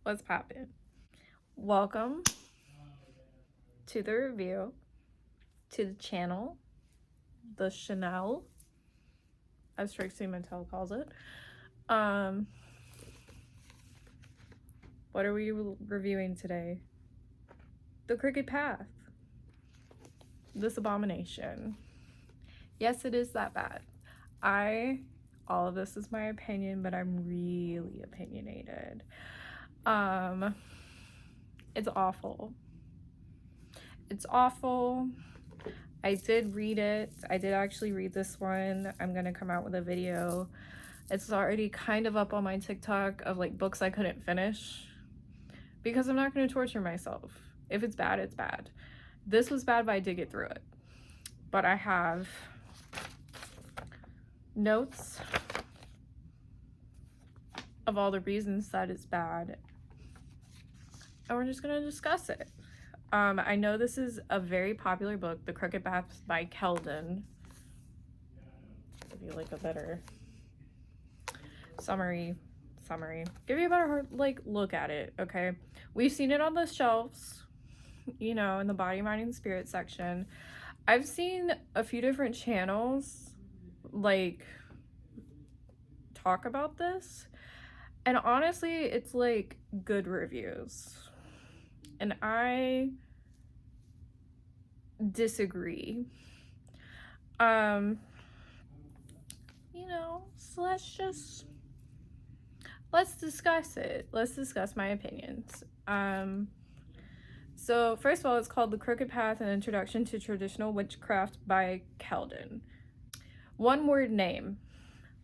What's poppin'? Welcome to the review, to the channel, the Chanel, as Trixie Mattel calls it. What are we reviewing today? The Crooked Path. This abomination. Yes, it is that bad. All of this is my opinion, but I'm really opinionated. It's awful. It's awful. I did read it. I did actually read this one. I'm gonna come out with a video. It's already kind of up on my TikTok of like books I couldn't finish because I'm not gonna torture myself. If it's bad, it's bad. This was bad, but I did get through it. But I have notes of all the reasons that it's bad, and we're just gonna discuss it. I know this is a very popular book, The Crooked Path by Kelden. Give you like a better summary. Give you a better look at it, okay? We've seen it on the shelves, you know, in the body, mind, and spirit section. I've seen a few different channels like talk about this, and honestly, it's like good reviews. And I disagree. You know, so let's discuss it. Let's discuss my opinions. So first of all, it's called The Crooked Path, An Introduction to Traditional Witchcraft by Kelden. One word name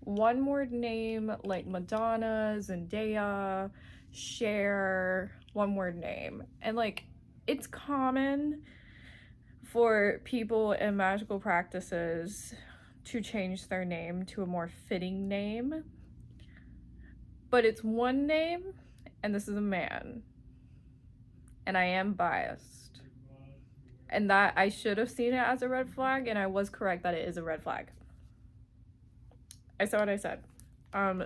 like Madonna, Zendaya, Cher, one word name. And like, it's common for people in magical practices to change their name to a more fitting name. But it's one name, and this is a man. And I am biased. And that I should have seen it as a red flag, and I was correct that it is a red flag. I said what I said.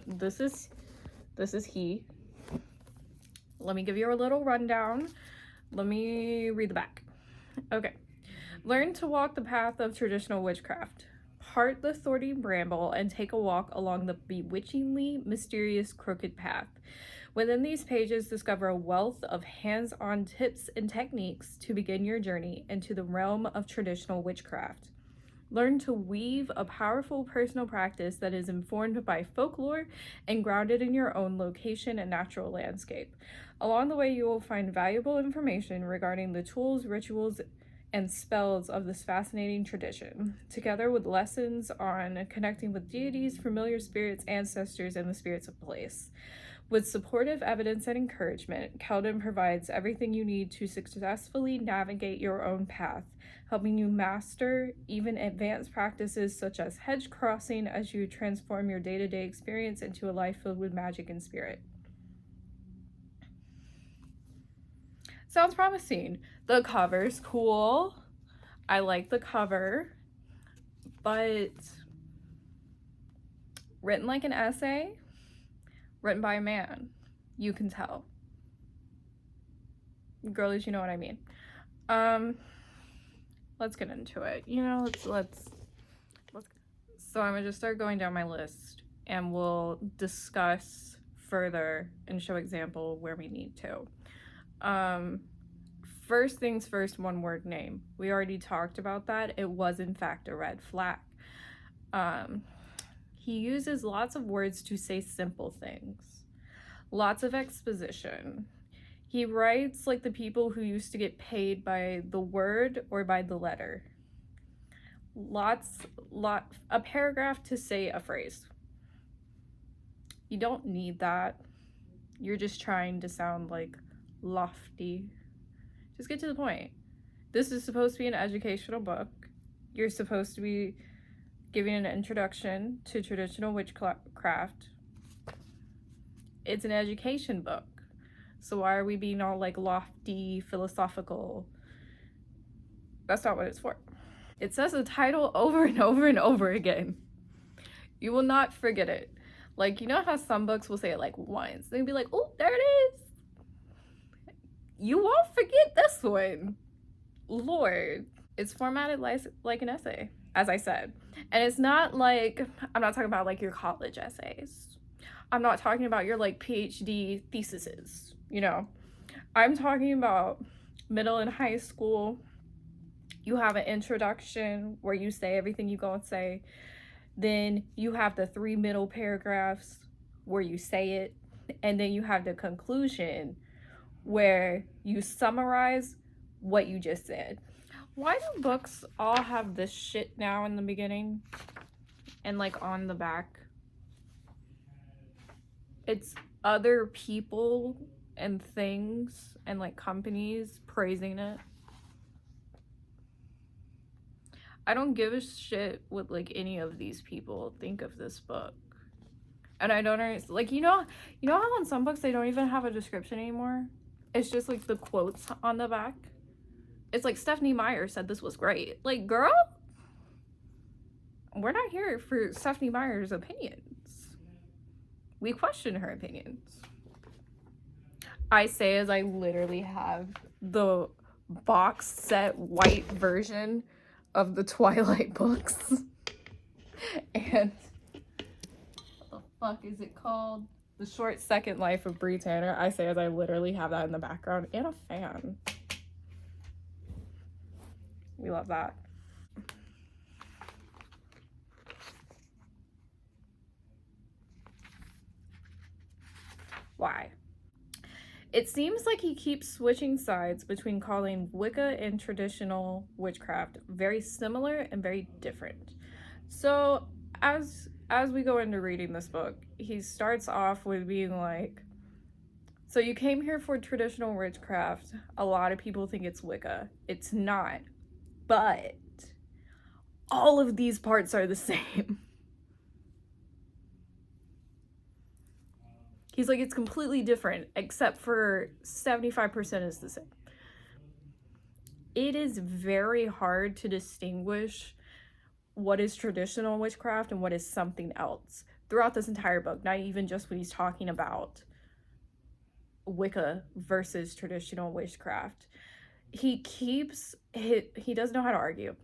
This is he. Let me give you a little rundown. Let me read the back. Okay. Learn to walk the path of traditional witchcraft. Part the thorny bramble and take a walk along the bewitchingly mysterious crooked path. Within these pages, discover a wealth of hands-on tips and techniques to begin your journey into the realm of traditional witchcraft. Learn to weave a powerful personal practice that is informed by folklore and grounded in your own location and natural landscape. Along the way, you will find valuable information regarding the tools, rituals, and spells of this fascinating tradition, together with lessons on connecting with deities, familiar spirits, ancestors, and the spirits of place. With supportive evidence and encouragement, Kelden provides everything you need to successfully navigate your own path, helping you master even advanced practices such as hedge crossing as you transform your day-to-day experience into a life filled with magic and spirit. Sounds promising. The cover's cool. I like the cover, but written like an essay, written by a man, you can tell. Girlies, you know what I mean. Let's get into it. You know, let's. So I'm gonna just start going down my list, and we'll discuss further and show example where we need to. First things first, one word name. We already talked about that. It was in fact a red flag. He uses lots of words to say simple things. Lots of exposition. He writes like the people who used to get paid by the word or by the letter. A paragraph to say a phrase. You don't need that. You're just trying to sound like lofty. Just get to the point. This is supposed to be an educational book. You're supposed to be giving an introduction to traditional witchcraft. It's an education book. So why are we being all like lofty, philosophical? That's not what it's for. It says the title over and over and over again. You will not forget it. Like, you know how some books will say it like once. They'll be like, oh, there it is. You won't forget this one. Lord. It's formatted like an essay, as I said. And it's not like, I'm not talking about like your college essays. I'm not talking about your like PhD theses, you know. I'm talking about middle and high school. You have an introduction where you say everything you gonna say. Then you have the 3 middle paragraphs where you say it. And then you have the conclusion where you summarize what you just said. Why do books all have this shit now in the beginning and like on the back? It's other people and things and like companies praising it. I don't give a shit what like any of these people think of this book. And I don't understand, like, you know how on some books they don't even have a description anymore? It's just like the quotes on the back. It's like Stephanie Meyer said this was great. Like, girl, we're not here for Stephanie Meyer's opinions. We question her opinions. I say as I literally have the box set white version of the Twilight books. And what the fuck is it called? The Short Second Life of Bree Tanner. I say as I literally have that in the background, and a fan. We love that. Why? It seems like he keeps switching sides between calling Wicca and traditional witchcraft very similar and very different. So as we go into reading this book, he starts off with being like, so you came here for traditional witchcraft. A lot of people think it's Wicca. It's not. But all of these parts are the same. He's like, it's completely different, except for 75% is the same. It is very hard to distinguish what is traditional witchcraft and what is something else throughout this entire book, not even just when he's talking about Wicca versus traditional witchcraft. He doesn't know how to argue.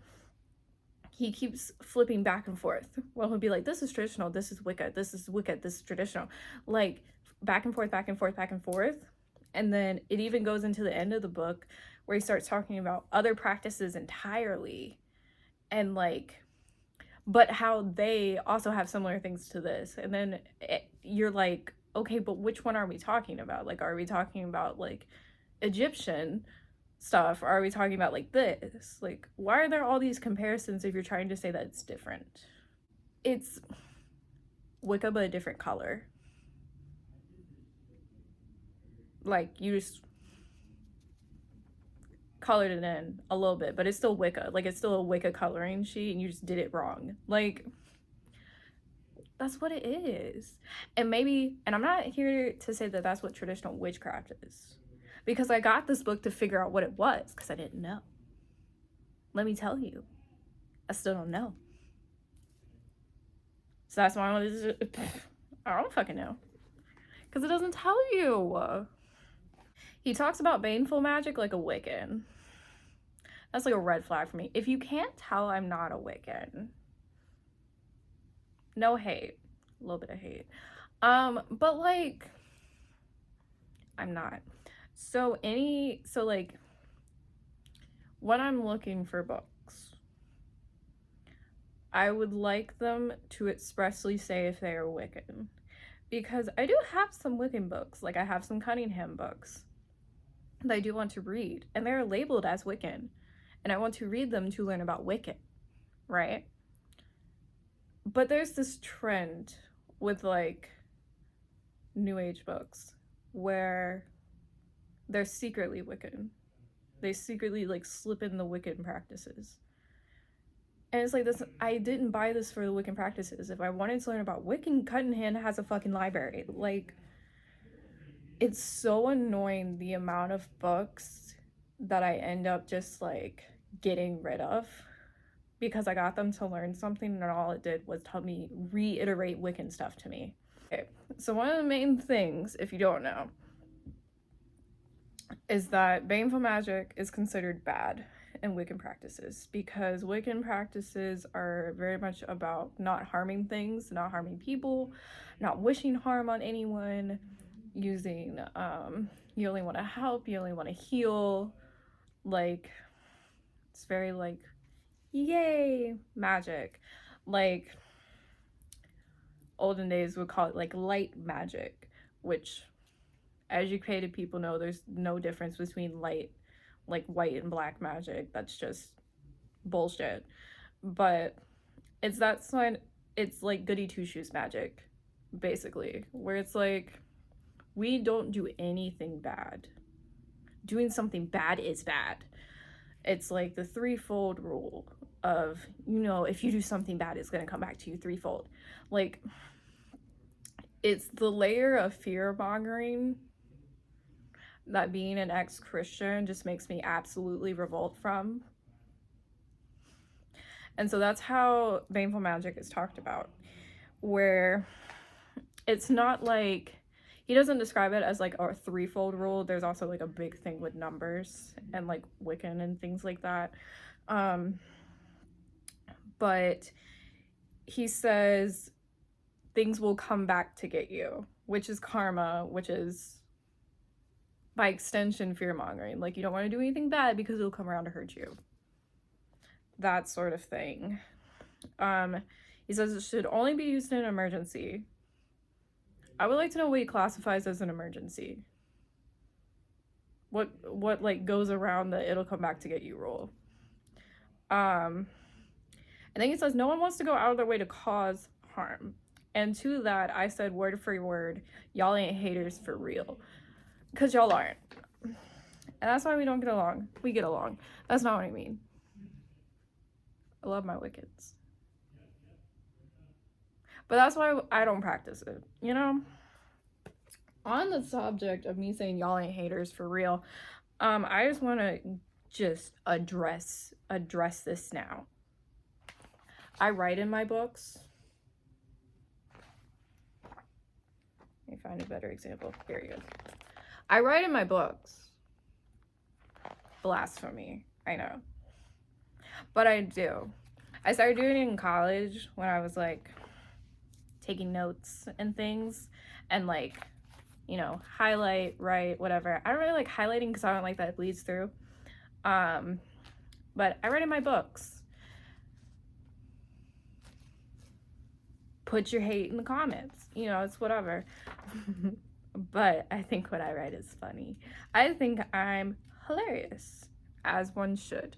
He keeps flipping back and forth. Well, he'll be like, this is traditional, this is Wicca, this is Wicca, this is traditional. Like, back and forth, back and forth, back and forth. And then it even goes into the end of the book where he starts talking about other practices entirely. And like, but how they also have similar things to this. And then you're like, okay, but which one are we talking about? Like, are we talking about like Egyptian stuff? Or are we talking about like this? Like, why are there all these comparisons if you're trying to say that it's different? It's Wicca, but a different color. Like, you just colored it in a little bit, but it's still Wicca. Like, it's still a Wicca coloring sheet, and you just did it wrong. Like, that's what it is. And maybe, and I'm not here to say that that's what traditional witchcraft is, because I got this book to figure out what it was, because I didn't know. Let me tell you, I still don't know. So that's why I don't fucking know, because it doesn't tell you. He talks about baneful magic like a Wiccan. That's like a red flag for me. If you can't tell I'm not a Wiccan, no hate. A little bit of hate. But like, I'm not. So like, when I'm looking for books, I would like them to expressly say if they are Wiccan. Because I do have some Wiccan books. Like, I have some Cunningham books that I do want to read, and they're labeled as Wiccan, and I want to read them to learn about Wiccan, right? But there's this trend with like New Age books where they're secretly Wiccan. They secretly like slip in the Wiccan practices. And it's like, this, I didn't buy this for the Wiccan practices. If I wanted to learn about Wiccan, Cunningham has a fucking library. Like, it's so annoying the amount of books that I end up just like getting rid of because I got them to learn something, and all it did was help me reiterate Wiccan stuff to me. Okay, so one of the main things, if you don't know, is that baneful magic is considered bad in Wiccan practices because Wiccan practices are very much about not harming things, not harming people, not wishing harm on anyone, using you only want to help, you only want to heal. Like, it's very like, yay, magic. Like, olden days would call it like light magic, which educated people know there's no difference between light, like white and black magic. That's just bullshit. But it's that sign, it's like goody two shoes magic, basically, where it's like, we don't do anything bad. Doing something bad is bad. It's like the threefold rule of, if you do something bad, it's going to come back to you threefold. Like, it's the layer of fear mongering that being an ex-Christian just makes me absolutely revolt from. And so that's how baneful magic is talked about, where it's not like, he doesn't describe it as like a threefold rule. There's also like a big thing with numbers and like Wiccan and things like that. But he says things will come back to get you, which is karma, which is by extension fear mongering. Like, you don't want to do anything bad because it'll come around to hurt you. That sort of thing. He says it should only be used in an emergency. I would like to know what he classifies as an emergency. What like goes around the it'll come back to get you rule. And then he says no one wants to go out of their way to cause harm. And to that, I said word for word, y'all ain't haters for real. Because y'all aren't. And that's why we don't get along. We get along. That's not what I mean. I love my Wiccans. But that's why I don't practice it, On the subject of me saying y'all ain't haters for real, I just want to just address this now. I write in my books. Let me find a better example. Here you go. I write in my books. Blasphemy, I know. But I do. I started doing it in college when I was like taking notes and things and like, highlight, write, whatever. I don't really like highlighting because I don't like that it bleeds through. But I write in my books. Put your hate in the comments. It's whatever. But I think what I write is funny. I think I'm hilarious, as one should.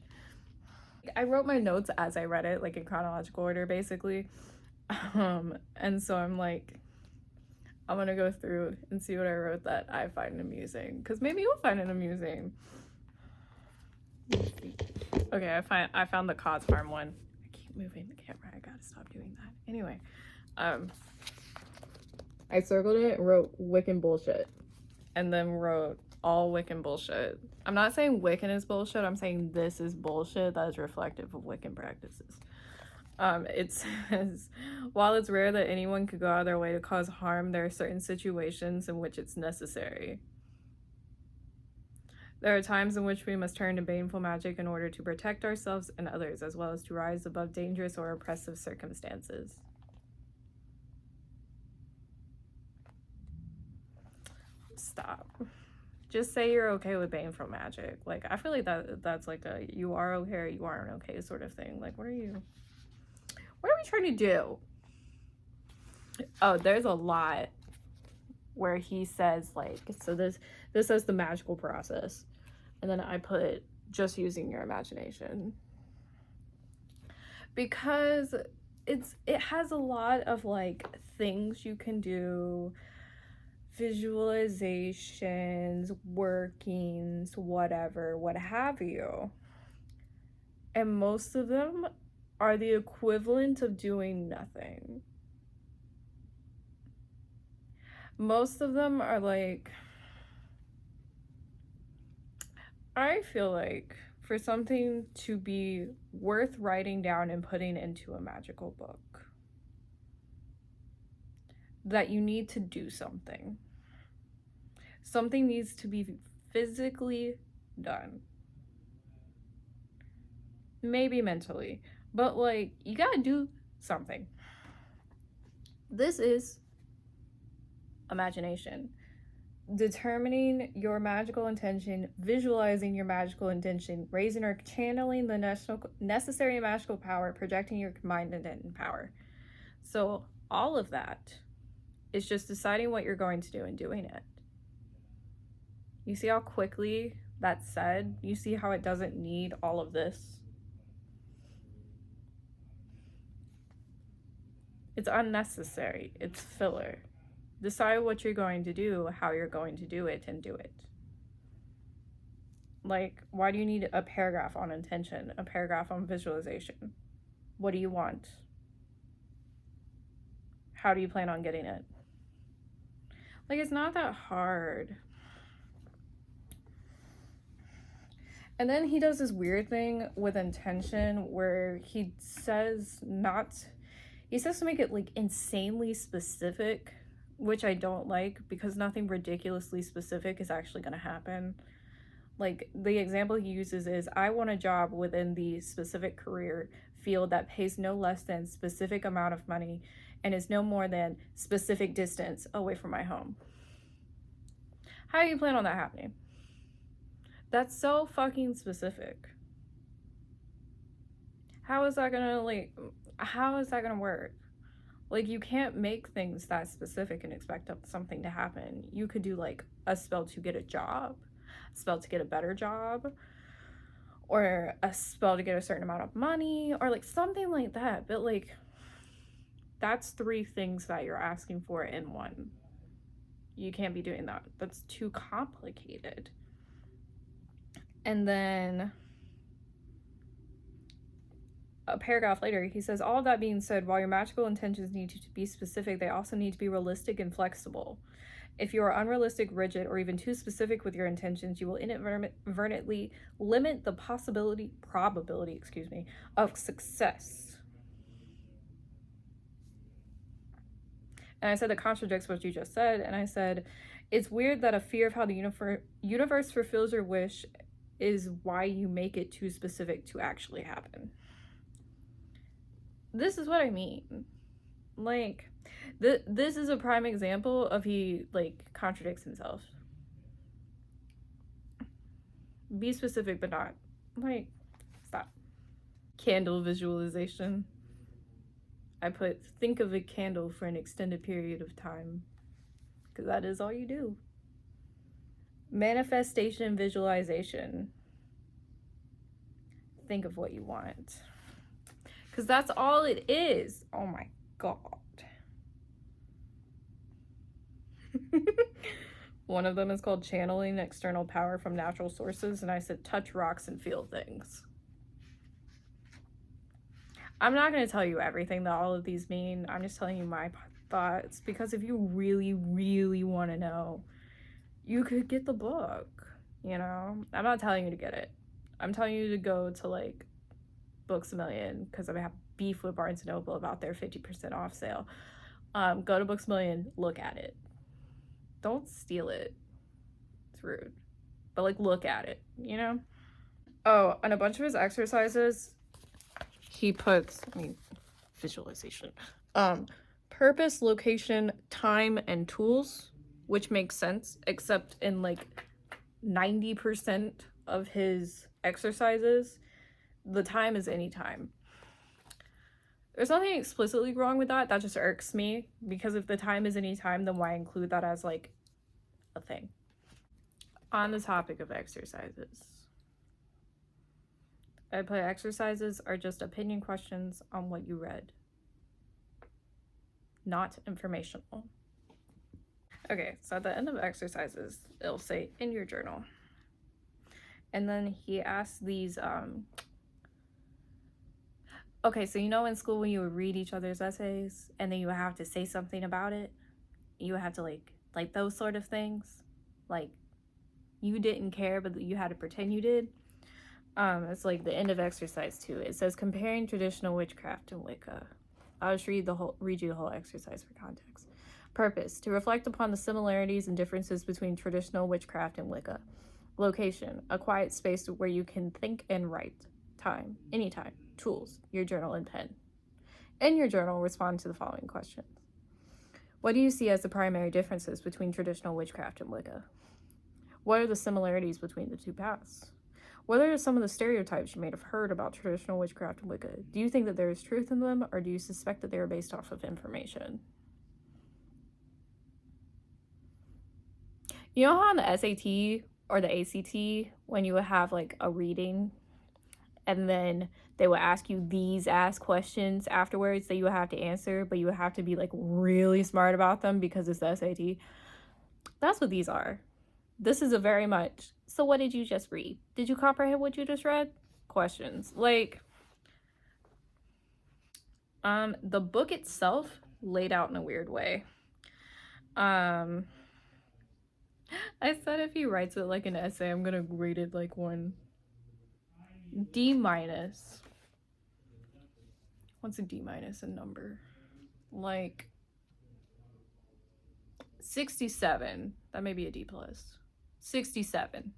I wrote my notes as I read it, like in chronological order, basically. And so I'm like, I'm gonna go through and see what I wrote that I find amusing, because maybe you'll find it amusing. Okay, I found the cause harm one. I keep moving the camera. I gotta stop doing that. Anyway, I circled it and wrote Wiccan bullshit, and then wrote all Wiccan bullshit. I'm not saying Wiccan is bullshit. I'm saying this is bullshit that is reflective of Wiccan practices. It says, while it's rare that anyone could go out of their way to cause harm, there are certain situations in which it's necessary. There are times in which we must turn to baneful magic in order to protect ourselves and others, as well as to rise above dangerous or oppressive circumstances. Stop. Just say you're okay with baneful magic. Like, I feel like that's like a you are okay or you aren't okay sort of thing. Like, what are we trying to do? Oh, there's a lot where he says, like, so this says the magical process, and then I put just using your imagination, because it has a lot of like things you can do, visualizations, workings, whatever, what have you, and most of them are the equivalent of doing nothing. Most of them are like, I feel like for something to be worth writing down and putting into a magical book, that you need to do something. Something needs to be physically done. Maybe mentally. But like, you gotta do something. This is imagination. Determining your magical intention, visualizing your magical intention, raising or channeling the necessary magical power, projecting your combined intent and power. So all of that is just deciding what you're going to do and doing it. You see how quickly that's said? You see how it doesn't need all of this? It's unnecessary. It's filler. Decide what you're going to do, how you're going to do it, and do it. Like, why do you need a paragraph on intention, a paragraph on visualization? What do you want? How do you plan on getting it? Like, it's not that hard. And then he does this weird thing with intention where he says to make it like insanely specific, which I don't like, because nothing ridiculously specific is actually going to happen. Like, the example he uses is, I want a job within the specific career field that pays no less than specific amount of money and is no more than specific distance away from my home. How do you plan on that happening? That's so fucking specific. How is that gonna work? Like, you can't make things that specific and expect something to happen. You could do like a spell to get a job, a spell to get a better job, or a spell to get a certain amount of money, or like something like that. But like, that's 3 things that you're asking for in one. You can't be doing that. That's too complicated. And then a paragraph later, he says, all of that being said, while your magical intentions need to be specific, they also need to be realistic and flexible. If you are unrealistic, rigid, or even too specific with your intentions, you will inadvertently limit the probability of success. And I said that contradicts what you just said. And I said, it's weird that a fear of how the universe fulfills your wish is why you make it too specific to actually happen. This is what I mean. Like, this is a prime example of he, like, contradicts himself. Be specific, but not. Like, stop. Candle visualization. I put, think of a candle for an extended period of time. Because that is all you do. Manifestation visualization. Think of what you want. Because that's all it is. Oh my God. One of them is called channeling external power from natural sources. And I said, touch rocks and feel things. I'm not going to tell you everything that all of these mean. I'm just telling you my thoughts. Because if you really, really want to know, you could get the book. You know? I'm not telling you to get it. I'm telling you to go to, like, Books A Million, because I have beef with Barnes & Noble about their 50% off sale. Go to Books A Million, look at it. Don't steal it. It's rude. But, like, look at it, you know? Oh, and a bunch of his exercises, he puts, visualization. Purpose, location, time, and tools, which makes sense, except in, like, 90% of his exercises, the time is any time. There's nothing explicitly wrong with that. That just irks me, because if the time is any time, then why include that as, like, a thing? On the topic of exercises, I put exercises are just opinion questions on what you read, not informational. Okay, so at the end of exercises, it'll say in your journal. And then he asks these, okay, so you know in school when you would read each other's essays and then you would have to say something about it? You would have to like those sort of things? Like, you didn't care, but you had to pretend you did? It's like the end of exercise 2. It says comparing traditional witchcraft and Wicca. I'll just read you the whole exercise for context. Purpose: to reflect upon the similarities and differences between traditional witchcraft and Wicca. Location, a quiet space where you can think and write. Time, anytime. Tools, your journal and pen. In your journal, respond to the following questions. What do you see as the primary differences between traditional witchcraft and Wicca? What are the similarities between the two paths? What are some of the stereotypes you may have heard about traditional witchcraft and Wicca? Do you think that there is truth in them, or do you suspect that they are based off of information? You know how on the SAT or the ACT, when you would have like a reading and then they would ask you these questions afterwards that you would have to answer, but you would have to be like really smart about them because it's the SAT? That's what these are. This is a very much, so what did you just read? Did you comprehend what you just read? Questions. Like, the book itself laid out in a weird way. I said if he writes it like an essay, I'm gonna rate it like one D minus. What's a D minus in number? Like 67. That may be a D plus. 67.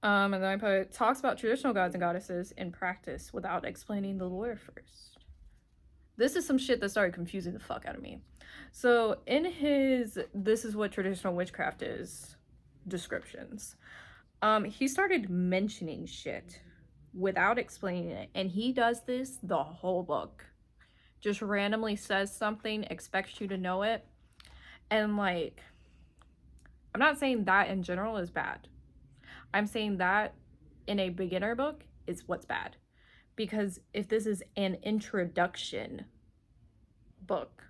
And then I put, talks about traditional gods and goddesses in practice without explaining the lore first. This is some shit that started confusing the fuck out of me. So in his "This is what traditional witchcraft is" descriptions, he started mentioning shit without explaining it, and he does this the whole book. Just randomly says something, expects you to know it, and like, I'm not saying that in general is bad. I'm saying that in a beginner book is what's bad. Because if this is an introduction book,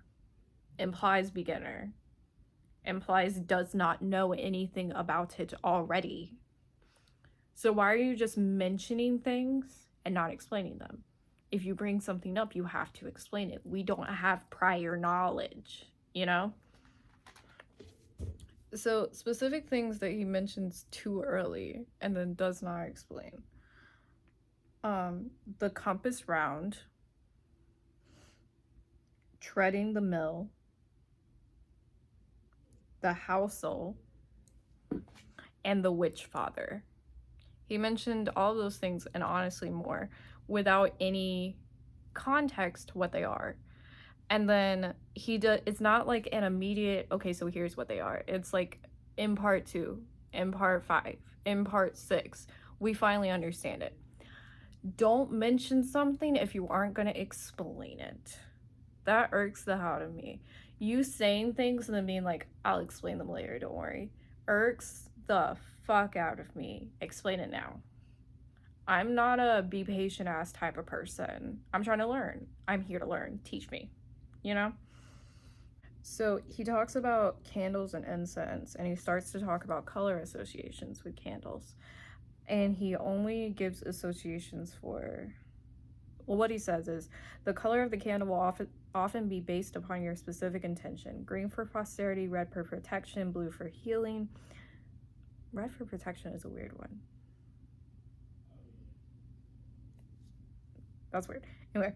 implies beginner, implies does not know anything about it already. So why are you just mentioning things and not explaining them? If you bring something up, you have to explain it. We don't have prior knowledge, you know? So specific things that he mentions too early and then does not explain. The compass round, treading the mill, the housel, and the witch father. He mentioned all those things and honestly more without any context what they are. And then it's not like an immediate, okay, so here's what they are. It's like in part 2, in part 5, in part 6, we finally understand it. Don't mention something if you aren't going to explain it. That irks the hell out of me. You saying things and then being like, I'll explain them later, don't worry. Irks the fuck out of me. Explain it now. I'm not a be patient ass type of person. I'm trying to learn. I'm here to learn. Teach me, you know? So he talks about candles and incense, and he starts to talk about color associations with candles. And he only gives associations for, well, what he says is the color of the candle will often be based upon your specific intention. Green for prosperity, red for protection, blue for healing. Red for protection is a weird one. That's weird. Anyway,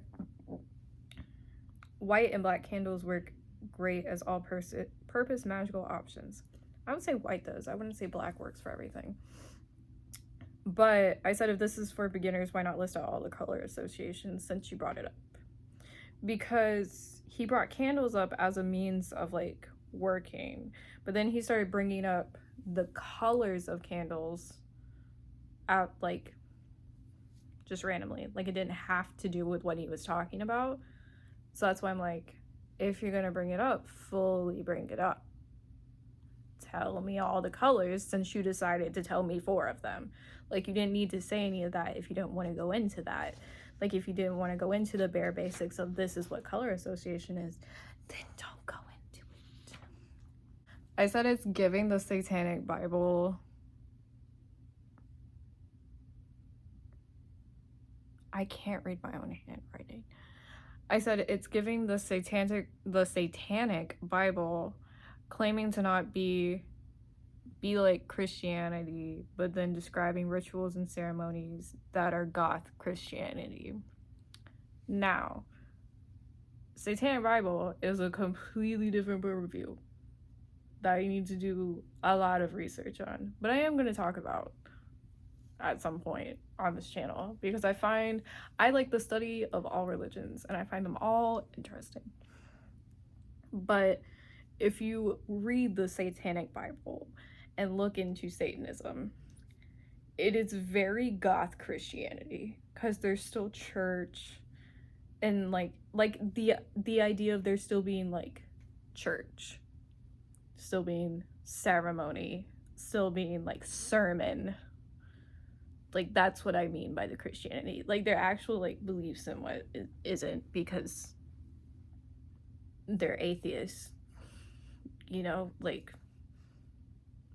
white and black candles work great as all purpose magical options. I would say white does. I wouldn't say black works for everything. But I said if this is for beginners, why not list out all the color associations since you brought it up? Because he brought candles up as a means of like working, but then he started bringing up the colors of candles out like just randomly. Like it didn't have to do with what he was talking about. So that's why I'm like, if you're gonna bring it up, fully bring it up. Tell me all the colors since you decided to tell me 4 of them. Like you didn't need to say any of that if you didn't want to go into that. Like if you didn't want to go into the bare basics of this is what color association is, then don't go into it. I said it's giving the Satanic Bible. I can't read my own handwriting. I said it's giving the Satanic Bible, claiming to not be like Christianity, but then describing rituals and ceremonies that are goth Christianity. Now, Satanic Bible is a completely different book review. that I need to do a lot of research on, but I am going to talk about at some point on this channel because I like the study of all religions and I find them all interesting. But if you read the Satanic Bible and look into Satanism, it is very goth Christianity because there's still church and like the idea of there still being like church, still being ceremony, still being like sermon. Like that's what I mean by the Christianity. Like their actual like beliefs in what isn't, because they're atheists. You know, like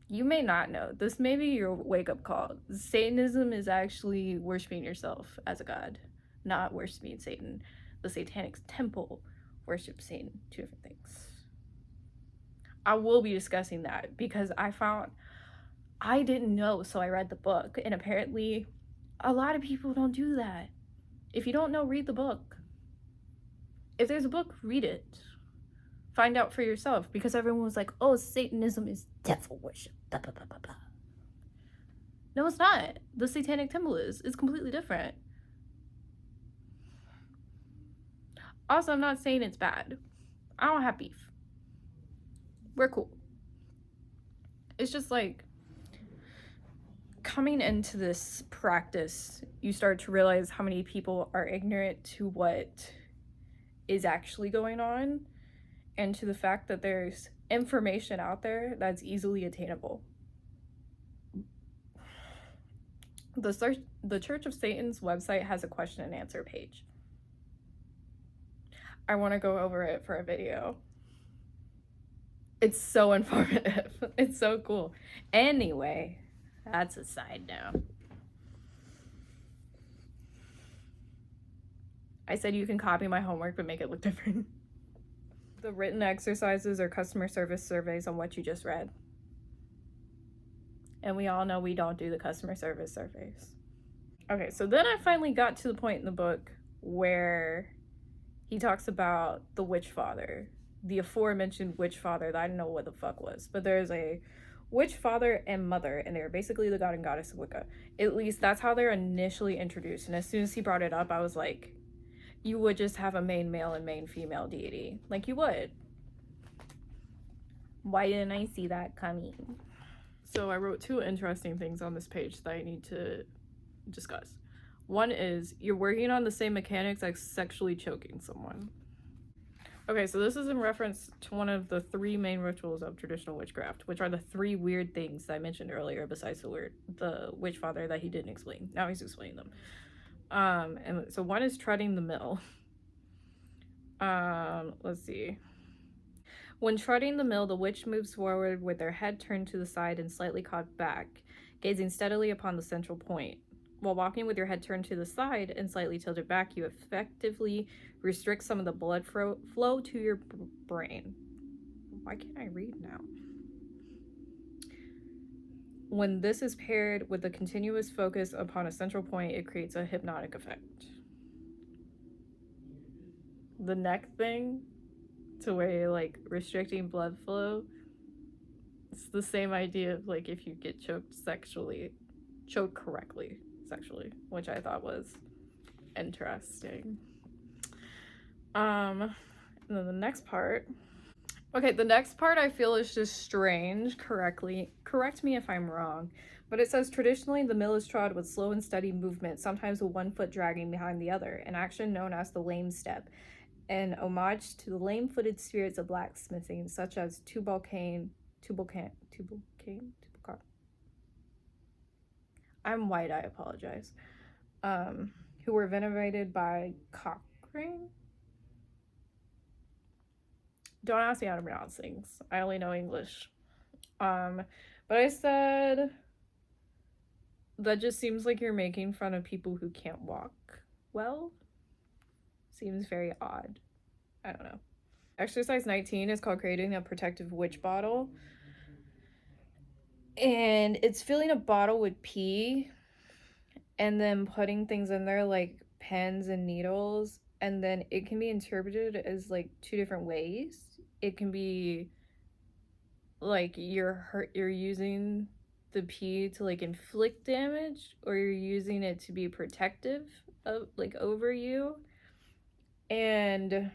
you may not know. This may be your wake up call. Satanism is actually worshiping yourself as a god, not worshiping Satan. The Satanic Temple worships Satan. Two different things. I will be discussing that because I didn't know, so I read the book, and apparently a lot of people don't do that. If you don't know, read the book. If there's a book, read it. Find out for yourself, because everyone was like, oh, Satanism is devil worship. Blah, blah, blah, blah, blah. No, it's not. The Satanic Temple is. It's completely different. Also, I'm not saying it's bad. I don't have beef. We're cool. It's just like coming into this practice, you start to realize how many people are ignorant to what is actually going on and to the fact that there's information out there that's easily attainable. The Church of Satan's website has a question and answer page. I want to go over it for a video. It's so informative. It's so cool. Anyway, that's a side note. I said you can copy my homework but make it look different. The written exercises are customer service surveys on what you just read. And we all know we don't do the customer service surveys. Okay, so then I finally got to the point in the book where he talks about the witch father, the aforementioned witch father that I didn't know what the fuck was. But there's a witch father and mother, and they're basically the god and goddess of Wicca. At least that's how they're initially introduced. And as soon as he brought it up, I was like, you would just have a main male and main female deity. Like you would. Why didn't I see that coming? So I wrote two interesting things on this page that I need to discuss. One is you're working on the same mechanics like sexually choking someone. Okay, so this is in reference to one of the three main rituals of traditional witchcraft, which are the three weird things that I mentioned earlier besides the witch father that he didn't explain. Now he's explaining them. And so one is treading the mill. Let's see. When treading the mill, the witch moves forward with their head turned to the side and slightly cocked back, gazing steadily upon the central point. While walking with your head turned to the side and slightly tilted back, you effectively restrict some of the blood flow to your brain. Why can't I read now? When this is paired with a continuous focus upon a central point, it creates a hypnotic effect. The neck thing, to where you're like restricting blood flow, it's the same idea of like if you get choked correctly sexually, which I thought was interesting. And then the next part. Okay, the next part I feel is just strange. Correct me if I'm wrong, but it says traditionally the mill is trod with slow and steady movement, sometimes with one foot dragging behind the other, an action known as the lame step, an homage to the lame-footed spirits of blacksmithing, such as Tubal-Cain. I'm white, I apologize. Who were venerated by Cochrane. Don't ask me how to pronounce things. I only know English. But I said that just seems like you're making fun of people who can't walk well. Seems very odd. I don't know. Exercise 19 is called creating a protective witch bottle. And it's filling a bottle with pee and then putting things in there like pens and needles. And then it can be interpreted as like two different ways. It can be like you're using the P to like inflict damage, or you're using it to be protective of like over you. And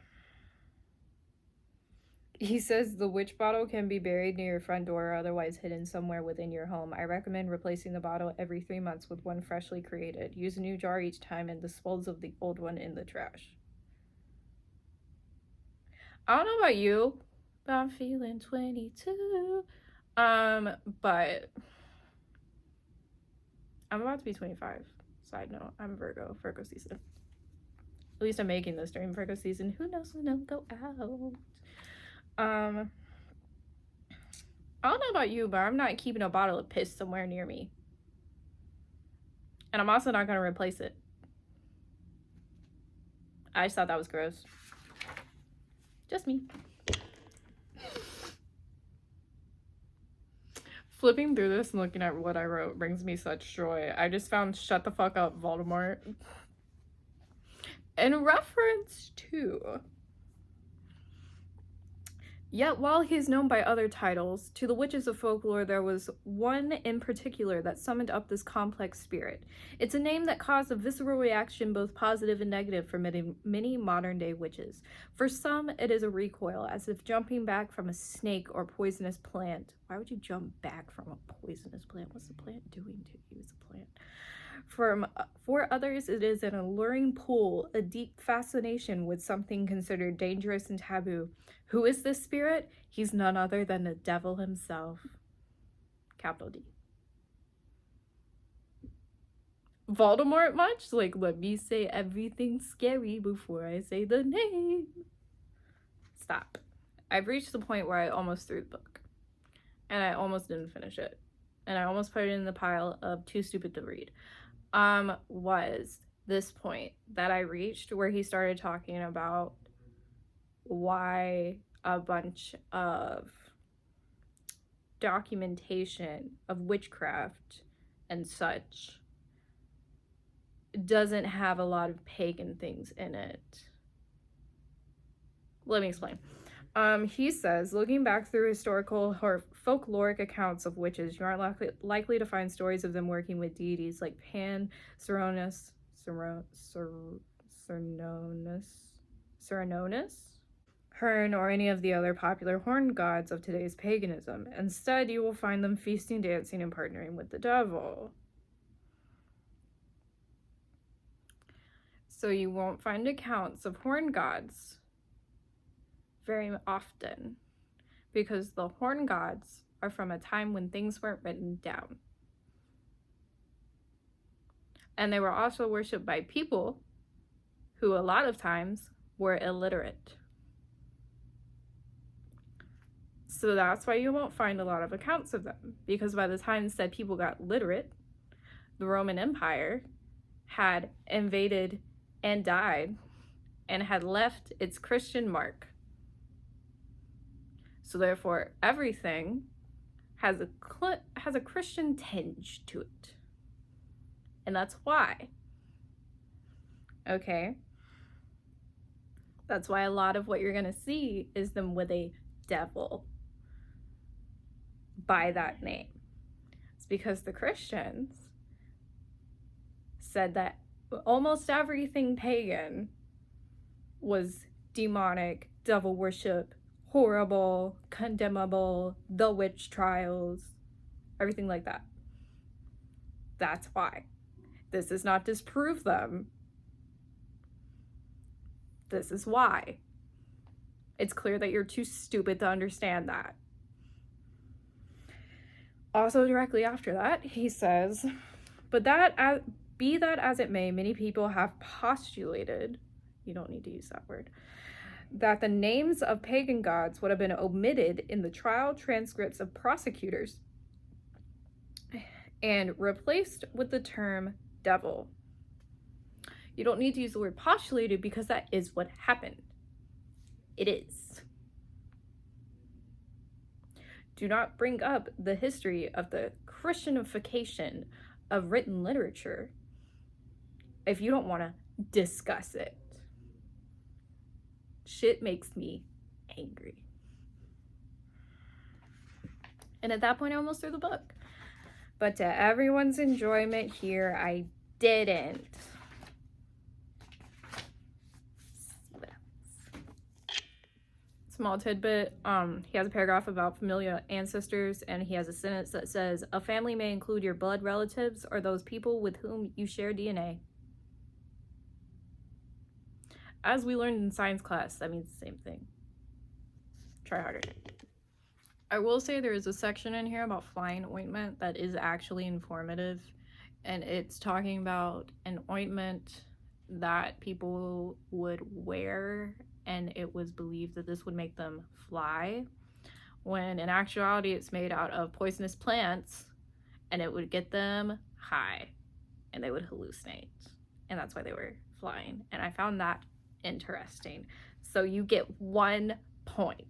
he says the witch bottle can be buried near your front door or otherwise hidden somewhere within your home. I recommend replacing the bottle every 3 months with one freshly created. Use a new jar each time and dispose of the old one in the trash. I don't know about you, but I'm feeling 22. But I'm about to be 25. Side note, I'm Virgo season. At least I'm making this during Virgo season. Who knows when it'll go out? I don't know about you, but I'm not keeping a bottle of piss somewhere near me. And I'm also not going to replace it. I just thought that was gross. Just me. Flipping through this and looking at what I wrote brings me such joy. I just found "Shut the fuck up, Voldemort" in reference to. Yet while he is known by other titles, to the witches of folklore there was one in particular that summoned up this complex spirit. It's a name that caused a visceral reaction, both positive and negative, for many modern-day witches. For some, it is a recoil, as if jumping back from a snake or poisonous plant. Why would you jump back from a poisonous plant? What's the plant doing to you as a plant? For others, it is an alluring pull, a deep fascination with something considered dangerous and taboo. Who is this spirit? He's none other than the devil himself. Capital D. Voldemort much? Like, let me say everything scary before I say the name. Stop. I've reached the point where I almost threw the book. And I almost didn't finish it. And I almost put it in the pile of too stupid to read. Was this point that I reached where he started talking about why a bunch of documentation of witchcraft and such doesn't have a lot of pagan things in it. Let me explain. He says, looking back through historical or folkloric accounts of witches, you aren't likely to find stories of them working with deities like Pan, Cernunnos, Herne, or any of the other popular horned gods of today's paganism. Instead, you will find them feasting, dancing, and partnering with the devil. So you won't find accounts of horned gods very often, because the horn gods are from a time when things weren't written down. And they were also worshipped by people who a lot of times were illiterate. So that's why you won't find a lot of accounts of them, because by the time said people got literate, the Roman Empire had invaded and died and had left its Christian mark. So therefore, everything has a Christian tinge to it. And that's why. Okay? That's why a lot of what you're going to see is them with a devil by that name. It's because the Christians said that almost everything pagan was demonic, devil worship, horrible, condemnable, the witch trials, everything like that. That's why. This does not disprove them. This is why. It's clear that you're too stupid to understand that. Also, directly after that, he says, but be that as it may, many people have postulated, you don't need to use that word, that the names of pagan gods would have been omitted in the trial transcripts of prosecutors and replaced with the term devil. You don't need to use the word postulated because that is what happened. It is. Do not bring up the history of the Christianification of written literature if you don't want to discuss it. Shit makes me angry. And at that point, I almost threw the book. But to everyone's enjoyment here, I didn't. Small tidbit, he has a paragraph about familial ancestors, and he has a sentence that says, a family may include your blood relatives or those people with whom you share DNA. As we learned in science class, that means the same thing. Try harder. I will say there is a section in here about flying ointment that is actually informative, and it's talking about an ointment that people would wear, and it was believed that this would make them fly, when in actuality it's made out of poisonous plants, and it would get them high, and they would hallucinate, and that's why they were flying. And I found that interesting. So you get 1 point,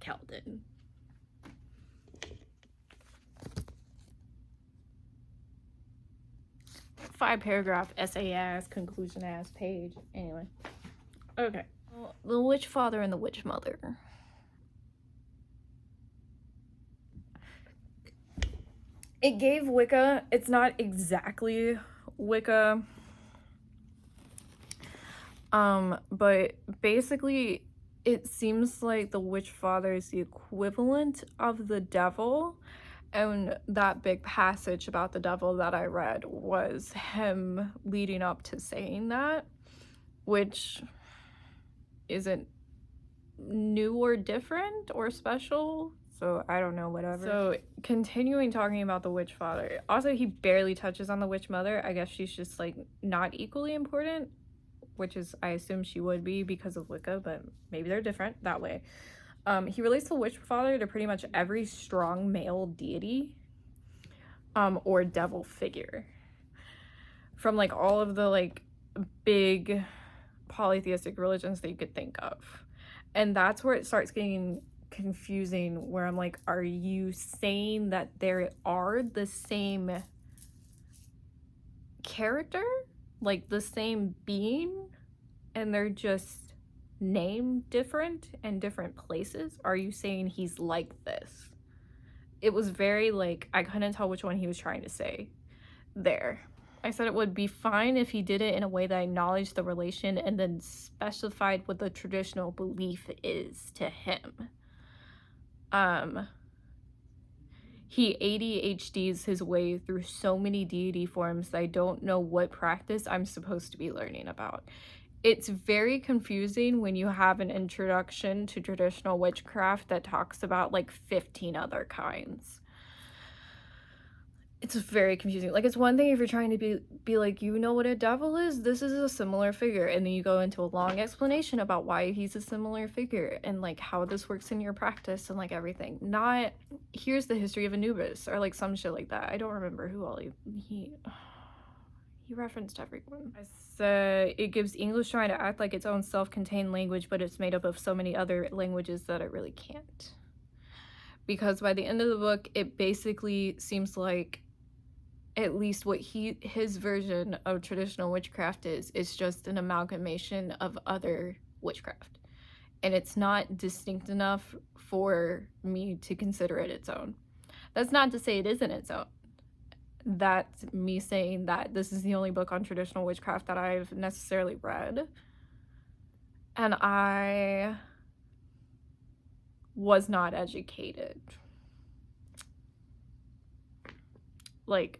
Kelden. Five-paragraph essay-ass, conclusion-ass page. Anyway. Okay. The witch father and the witch mother. It gave Wicca, it's not exactly Wicca, but basically it seems like the witch father is the equivalent of the devil, and that big passage about the devil that I read was him leading up to saying that, which isn't new or different or special, so I don't know, whatever. So continuing talking about the witch father, also he barely touches on the witch mother. I guess she's just like not equally important, which is, I assume she would be because of Wicca, but maybe they're different that way. He relates the witch father to pretty much every strong male deity or devil figure from like all of the like big polytheistic religions that you could think of. And that's where it starts getting confusing, where I'm like, are you saying that there are the same character, like the same being, and they're just named different in different places? Are you saying he's like this? It was very like, I couldn't tell which one he was trying to say there. I said it would be fine if he did it in a way that acknowledged the relation and then specified what the traditional belief is to him. He ADHDs his way through so many deity forms that I don't know what practice I'm supposed to be learning about. It's very confusing when you have an introduction to traditional witchcraft that talks about like 15 other kinds. It's very confusing. Like, it's one thing if you're trying to be like, you know what a devil is? This is a similar figure. And then you go into a long explanation about why he's a similar figure and like how this works in your practice and like everything. Not, here's the history of Anubis or like some shit like that. I don't remember who all he referenced everyone. I said it gives English trying to act like its own self-contained language, but it's made up of so many other languages that it really can't. Because by the end of the book, it basically seems like at least what his version of traditional witchcraft is just an amalgamation of other witchcraft. And it's not distinct enough for me to consider it its own. That's not to say it isn't its own. That's me saying that this is the only book on traditional witchcraft that I've necessarily read. And I was not educated. Like,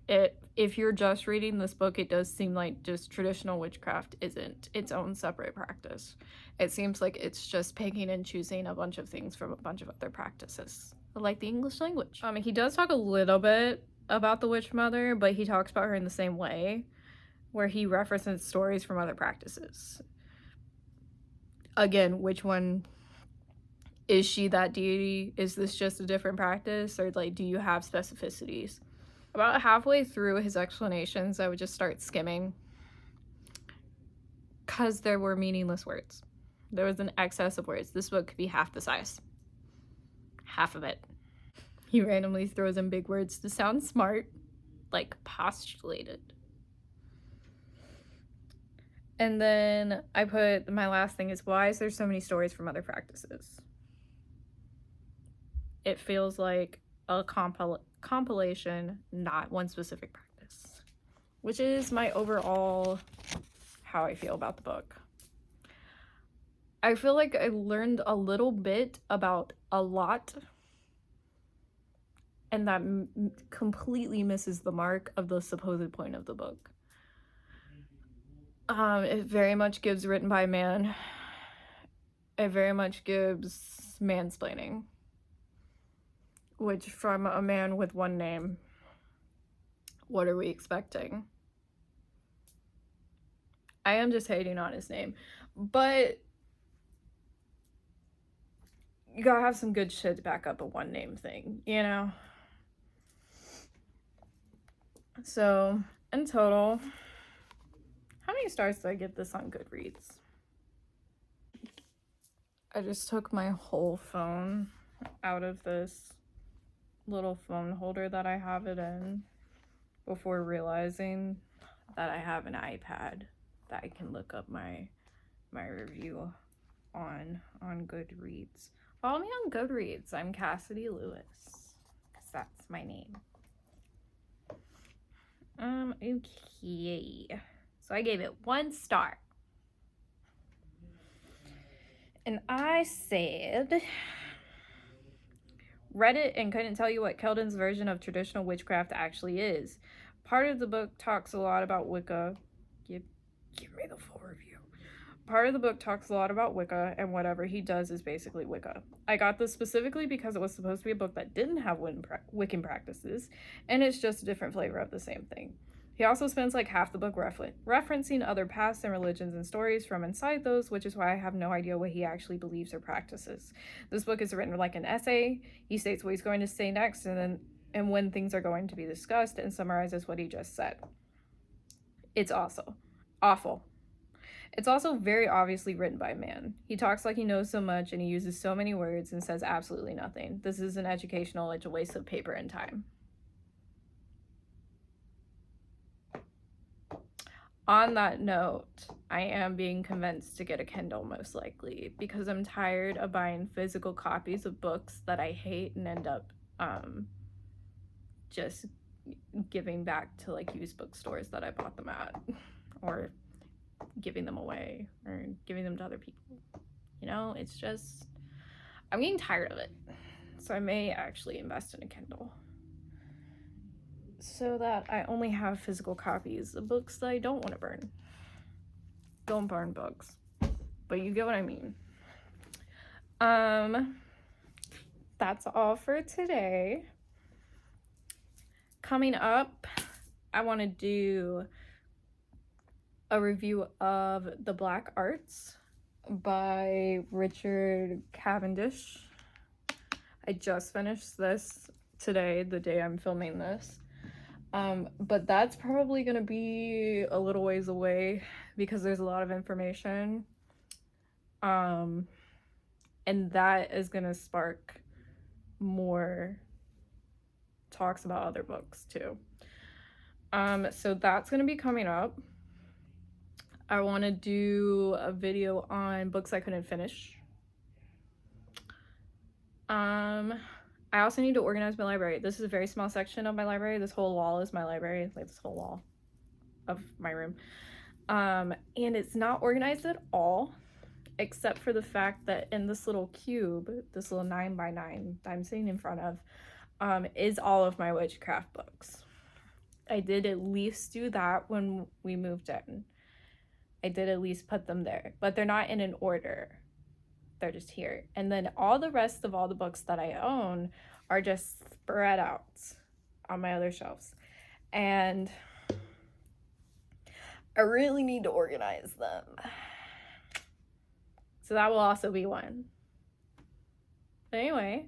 if you're just reading this book, it does seem like just traditional witchcraft isn't its own separate practice. It seems like it's just picking and choosing a bunch of things from a bunch of other practices, like the English language. He does talk a little bit about the witch mother, but he talks about her in the same way, where he references stories from other practices. Again, which one is she, that deity? Is this just a different practice, or like, do you have specificities? About halfway through his explanations, I would just start skimming because there were meaningless words. There was an excess of words. This book could be half the size. Half of it. He randomly throws in big words to sound smart, like postulated. And then I put, my last thing is, why is there so many stories from other practices? It feels like a compilation, not one specific practice, which is my overall how I feel about the book. I feel like I learned a little bit about a lot, and that completely misses the mark of the supposed point of the book. It very much gives written by a man. It very much gives mansplaining, which from a man with one name, what are we expecting? I am just hating on his name, but you gotta have some good shit to back up a one name thing, you know? So, in total, how many stars did I give this on Goodreads? I just took my whole phone out of this little phone holder that I have it in before realizing that I have an iPad that I can look up my review on Goodreads. Follow me on Goodreads. I'm Cassidy Lewis, because that's my name. Okay. So I gave it 1 star. And I said, read it and couldn't tell you what Kelden's version of traditional witchcraft actually is. Part of the book talks a lot about Wicca. Give me the full review. Part of the book talks a lot about Wicca, and whatever he does is basically Wicca. I got this specifically because it was supposed to be a book that didn't have Wiccan practices, and it's just a different flavor of the same thing. He also spends like half the book referencing other paths and religions and stories from inside those, which is why I have no idea what he actually believes or practices. This book is written like an essay. He states what he's going to say next and when things are going to be discussed, and summarizes what he just said. It's also awful. It's also very obviously written by a man. He talks like he knows so much, and he uses so many words and says absolutely nothing. This isn't educational, it's a waste of paper and time. On that note, I am being convinced to get a Kindle most likely, because I'm tired of buying physical copies of books that I hate and end up just giving back to like used bookstores that I bought them at, or giving them away, or giving them to other people. You know, it's just, I'm getting tired of it. So I may actually invest in a Kindle, so that I only have physical copies of books that I don't want to burn. Don't burn books, but you get what I mean. That's all for today. Coming up, I want to do a review of The Black Arts by Richard Cavendish. I just finished this today, the day I'm filming this. But that's probably gonna be a little ways away because there's a lot of information. And that is gonna spark more talks about other books too. So that's gonna be coming up. I want to do a video on books I couldn't finish. I also need to organize my library. This is a very small section of my library. This whole wall is my library, like this whole wall of my room. And it's not organized at all, except for the fact that in this little cube, this little 9x9 that I'm sitting in front of, is all of my witchcraft books. I did at least do that when we moved in. I did at least put them there, but they're not in an order. They're just here. And then all the rest of all the books that I own are just spread out on my other shelves. And I really need to organize them. So that will also be one. But anyway,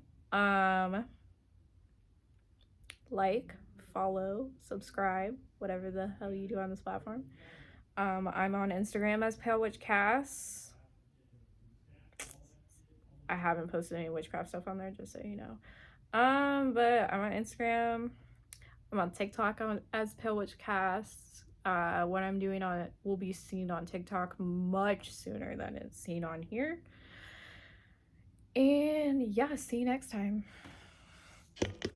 like, follow, subscribe, whatever the hell you do on this platform. I'm on Instagram as Pale Witch Cass. I haven't posted any witchcraft stuff on there, just so you know. But I'm on Instagram. I'm on TikTok as Pale Witch Cass. What I'm doing on it will be seen on TikTok much sooner than it's seen on here. And yeah, see you next time.